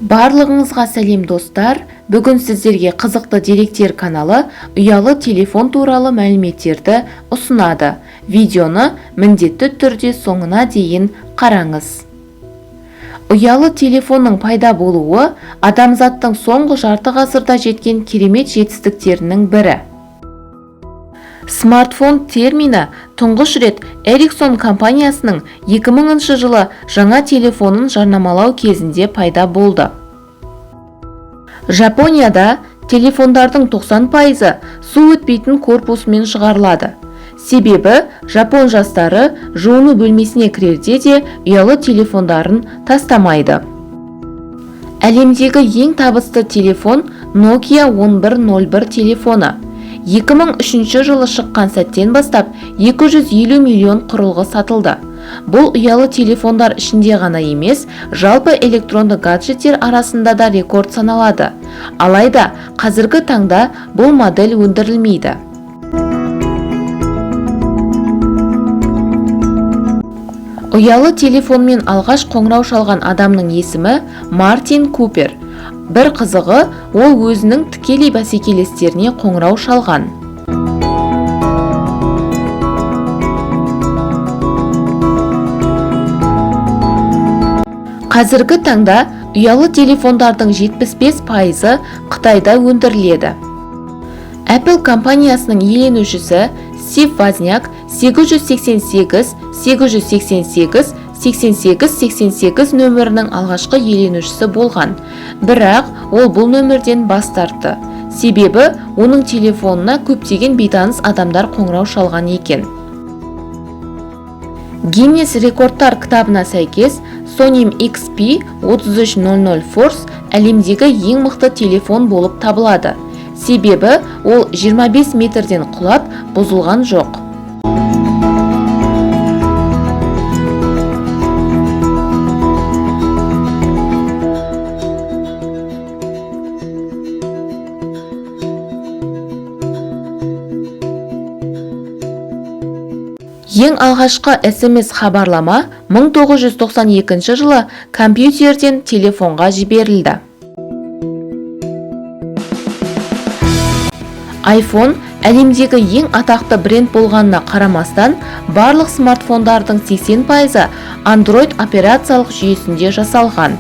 Барлығыңызға сәлем достар. Бүгін сіздерге қызықты деректер каналы ұялы телефон туралы мәліметтерді ұсынады. Видеоны міндетті түрде соңына дейін қараңыз. Ұялы телефонның пайда болуы адамзаттың соңғы жарты ғасырда жеткен керемет жетістіктерінің бірі. Смартфон термині тұңғыш рет Ericsson компаниясының 2000 жылы жаңа телефонын жарнамалау кезінде пайда болды. Жапонияда телефондардың 90% су өтпейтін корпусымен шығарылады. Себебі жапон жастары жуыну бөлмесіне кірерде де ұялы телефондарын тастамайды. Әлемдегі ең табысты телефон Nokia 1101 телефоны. 2003 жылы шыққан сәттен бастап 250 миллион құрылғы сатылды. Бұл ұялы телефондар ішінде ғана емес, жалпы электронды гаджеттер арасында да рекорд саналады. Алайда, қазіргі таңда бұл модель өндірілмейді. Ұялы телефонмен алғаш қоңырау шалған адамның есімі Мартин Купер. Бір қызығы, ол өзінің тікелей бәсекелестеріне қоңырау шалған. Қазіргі таңда ұялы телефондардың 75% Қытайда өндіріледі. Apple компаниясының иеленушісі Стив Возняк 888-888-8888 нөмірінің алғашқы иеленушісі болған. Бірақ ол бұл нөмірден бас тартты. Себебі оның телефонына көптеген бейтаныс адамдар қоңырау шалған екен. Гиннес рекордтар кітабына сәйкес Sony XP3300 Force әлемдегі ең мықты телефон болып табылады. Себебі ол 25 метрден құлап, бұзылған жоқ. Ең алғашқы SMS хабарлама 1992 жылы компьютерден телефонға жіберілді. iPhone әлемдегі ең атақты бренд болғанына қарамастан, барлық смартфондардың 80% Android операциялық жүйесінде жасалған.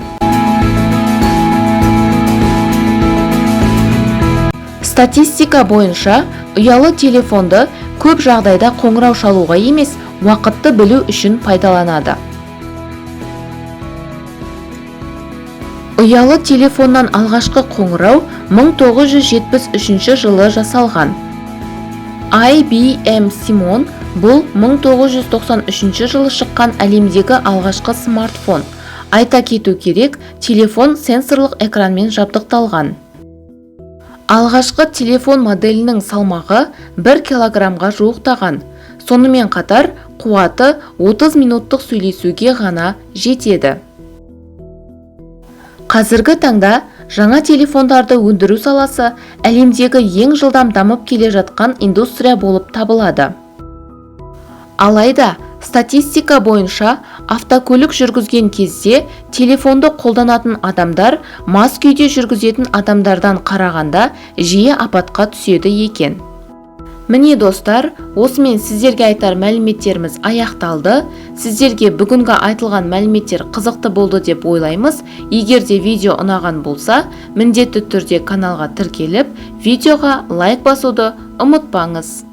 Статистика бойынша, ұялы телефонды көп жағдайда қоңырау шалуға емес, уақытты білу үшін пайдаланады. Ұялы телефоннан алғашқы қоңырау 1973 жылы жасалған. IBM Simon бұл 1993 жылы шыққан әлемдегі алғашқы смартфон. Айта кету керек, телефон сенсорлық экранмен жабдықталған. Алғашқы телефон моделінің салмағы 1 килограммға жуықтаған. Сонымен қатар, қуаты 30 минуттық сөйлесуге ғана жетеді. Қазіргі таңда жаңа телефондарды өндіру саласы әлемдегі ең жылдам дамып келе жатқан индустрия болып табылады. Алайда, статистика бойынша автокөлік жүргізген кезде телефонды қолданатын адамдар мас күйде жүргізетін адамдардан қарағанда жиі апатқа түседі екен. Міне достар, осымен сіздерге айтар мәліметтеріміз аяқталды. Сіздерге бүгінгі айтылған мәліметтер қызықты болды деп ойлаймыз. Егер де видео ұнаған болса, міндетті түрде каналға тіркеліп, видеоға лайк басуды ұмытпаңыз.